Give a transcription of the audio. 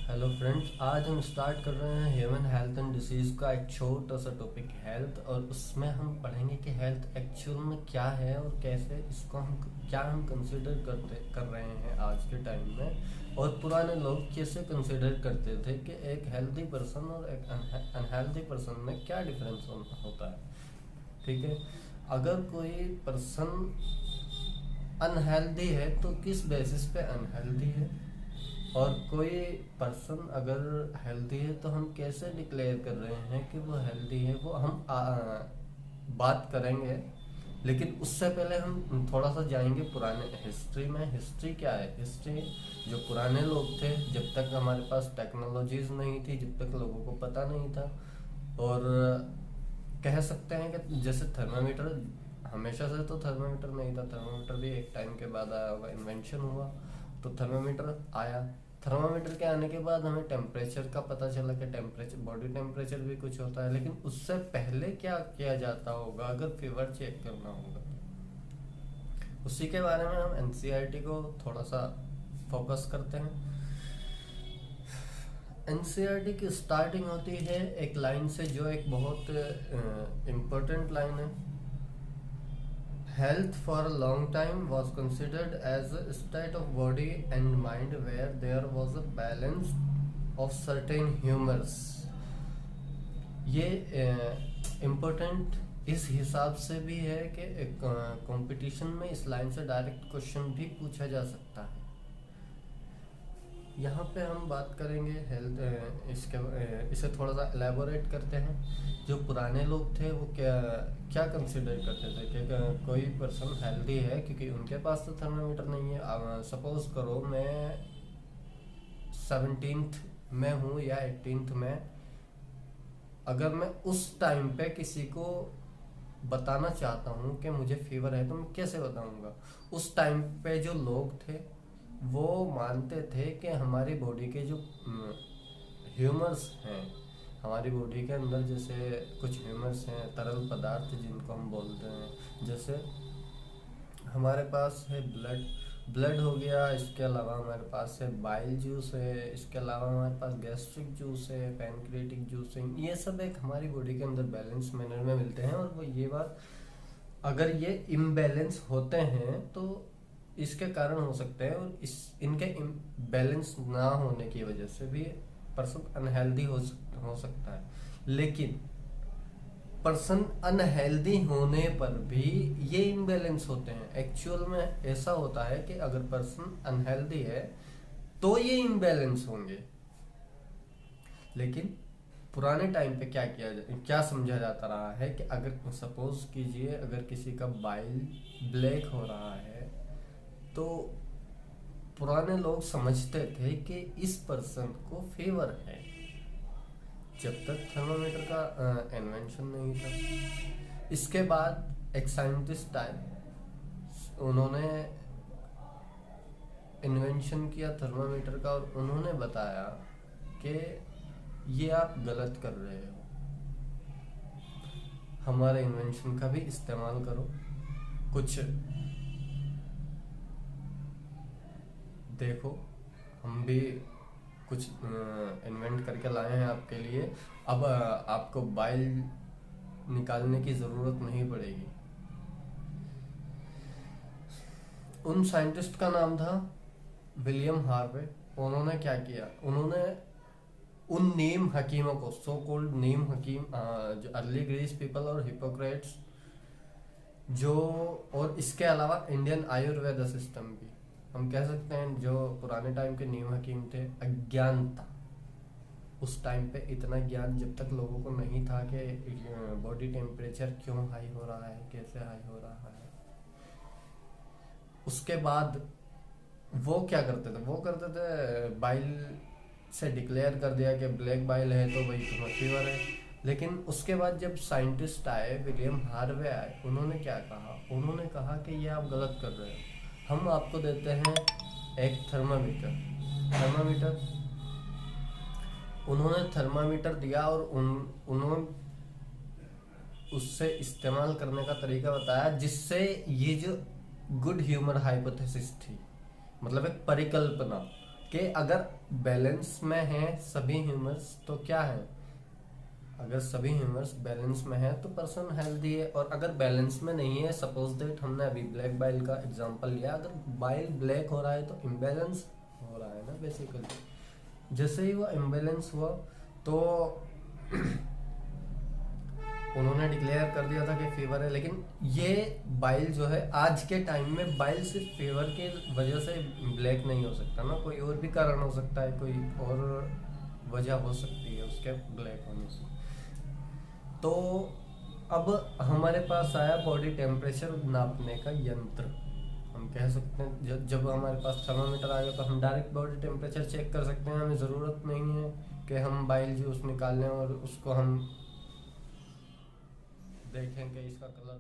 Hello friends, आज हम start कर रहे हैं ह्यूमन हेल्थ एंड डिसीज़ का एक छोटा सा टॉपिक हेल्थ। और उसमें हम पढ़ेंगे कि हेल्थ एक्चुअल में क्या है और कैसे इसको हम कंसिडर कर रहे हैं आज के टाइम में, और पुराने लोग कैसे कंसिडर करते थे कि एक हेल्दी पर्सन और एक अनहेल्दी पर्सन में क्या डिफरेंस होता है। ठीक है, अगर कोई पर्सन अनहेल्दी है तो किस बेसिस पे अनहेल्दी है, और कोई पर्सन अगर हेल्दी है तो हम कैसे डिक्लेयर कर रहे हैं कि वो हेल्दी है, वो हम बात करेंगे। लेकिन उससे पहले हम थोड़ा सा जाएंगे पुराने हिस्ट्री में। हिस्ट्री क्या है? हिस्ट्री जो पुराने लोग थे, जब तक हमारे पास टेक्नोलॉजीज नहीं थी, जब तक लोगों को पता नहीं था, और कह सकते हैं कि जैसे थर्मामीटर, हमेशा से तो थर्मामीटर नहीं था, थर्मामीटर भी एक टाइम के बाद आया होगा, इन्वेंशन हुआ तो थर्मामीटर आया। थर्मामीटर के आने के बाद हमें टेम्परेचर का पता चला कि टेम्परेचर, बॉडी टेम्परेचर भी कुछ होता है। लेकिन उससे पहले क्या किया जाता होगा अगर फीवर चेक करना होगा? उसी के बारे में हम एनसीईआरटी को थोड़ा सा फोकस करते हैं। एनसीईआरटी की स्टार्टिंग होती है एक लाइन से, जो एक बहुत इम्पोर्टेंट लाइन है। Health for a long time was considered as a state of body and mind where there was a balance of certain humors। ये इम्पोर्टेंट इस हिसाब से भी है कि कंपटीशन में इस लाइन से डायरेक्ट क्वेश्चन भी पूछा जा सकता है। यहाँ पे हम बात करेंगे हेल्थ, इसे थोड़ा सा एलेबोरेट करते हैं। जो पुराने लोग थे वो क्या क्या कंसिडर करते थे कि कोई पर्सन हेल्दी है क्योंकि उनके पास तो थर्मामीटर नहीं है। सपोज करो मैं 17th में हूँ या 18th में, अगर मैं उस टाइम पे किसी को बताना चाहता हूँ कि मुझे फीवर है तो मैं कैसे बताऊँगा? उस टाइम पे जो लोग थे वो मानते थे कि हमारी बॉडी के जो ह्यूमर्स हैं, हमारी बॉडी के अंदर जैसे कुछ ह्यूमर्स हैं, तरल पदार्थ जिनको हम बोलते हैं। जैसे हमारे पास है ब्लड हो गया, इसके अलावा हमारे पास है बाइल जूस है, इसके अलावा हमारे पास गैस्ट्रिक जूस है, पैनक्रियाटिक जूस है। ये सब एक हमारी बॉडी के अंदर बैलेंस मैनर में मिलते हैं। और वो ये बात, अगर ये इम्बैलेंस होते हैं तो इसके कारण हो सकते हैं, और इनके बैलेंस ना होने की वजह से भी पर्सन अनहेल्दी हो सकता है। लेकिन पर्सन अनहेल्दी होने पर भी ये इम्बैलेंस होते हैं। एक्चुअल में ऐसा होता है कि अगर पर्सन अनहेल्दी है तो ये इम्बैलेंस होंगे। लेकिन पुराने टाइम पे क्या समझा जाता रहा है कि अगर सपोज कीजिए अगर किसी का बाइल ब्लैक हो रहा है तो पुराने लोग समझते थे कि इस पर्सन को फीवर है, जब तक थर्मामीटर का इन्वेंशन नहीं था। इसके बाद एक साइंटिस्ट आए, उन्होंने इन्वेंशन किया थर्मामीटर का, और उन्होंने बताया कि ये आप गलत कर रहे हो, हमारे इन्वेंशन का भी इस्तेमाल करो। कुछ देखो, हम भी कुछ इन्वेंट करके लाए हैं आपके लिए। अब आपको बाइल निकालने की ज़रूरत नहीं पड़ेगी। उन साइंटिस्ट का नाम था विलियम हार्वे। उन्होंने क्या किया? उन्होंने उन नीम हकीमों को, सो कॉल्ड नीम हकीम, जो अर्ली ग्रीस पीपल और हिपोक्रेट्स, जो, और इसके अलावा इंडियन आयुर्वेद सिस्टम भी हम कह सकते हैं, जो पुराने टाइम के नीम हकीम थे, अज्ञान था उस टाइम पे। इतना ज्ञान जब तक लोगों को नहीं था कि बॉडी टेम्परेचर क्यों हाई हो रहा है, कैसे हाई हो रहा है। उसके बाद वो क्या करते थे? वो करते थे बाइल से डिक्लेयर कर दिया कि ब्लैक बाइल है तो भाई तुम्हें फीवर है। लेकिन उसके बाद जब साइंटिस्ट आए, विलियम हार्वे आए, उन्होंने क्या कहा? उन्होंने कहा कि ये आप गलत कर रहे हो, हम आपको देते हैं एक थर्मामीटर। उन्होंने थर्मामीटर दिया और उन्होंने उससे इस्तेमाल करने का तरीका बताया, जिससे ये जो गुड ह्यूमर हाइपोथेसिस थी, मतलब एक परिकल्पना कि अगर बैलेंस में है सभी ह्यूमर्स तो क्या है, अगर सभी ह्यूमर्स बैलेंस में है तो पर्सन हेल्दी है, और अगर बैलेंस में नहीं है, सपोज दैट हमने अभी ब्लैक बाइल का एग्जांपल लिया, अगर बाइल ब्लैक हो रहा है तो इम्बैलेंस हो रहा है ना बेसिकली। जैसे ही वो इम्बैलेंस हुआ तो उन्होंने डिक्लेयर कर दिया था कि फीवर है, लेकिन ये बाइल जो है आज के टाइम में बाइल सिर्फ फीवर के वजह से ब्लैक नहीं हो सकता ना, कोई और भी कारण हो सकता है, कोई और वजह हो सकती है उसके ब्लैक होने से। तो अब हमारे पास आया बॉडी टेम्परेचर नापने का यंत्र। हम कह सकते हैं जब हमारे पास थर्मामीटर आ गया तो हम डायरेक्ट बॉडी टेम्परेचर चेक कर सकते हैं, हमें ज़रूरत नहीं है कि हम बाइल जूस निकाल लें और उसको हम देखें कि इसका कलर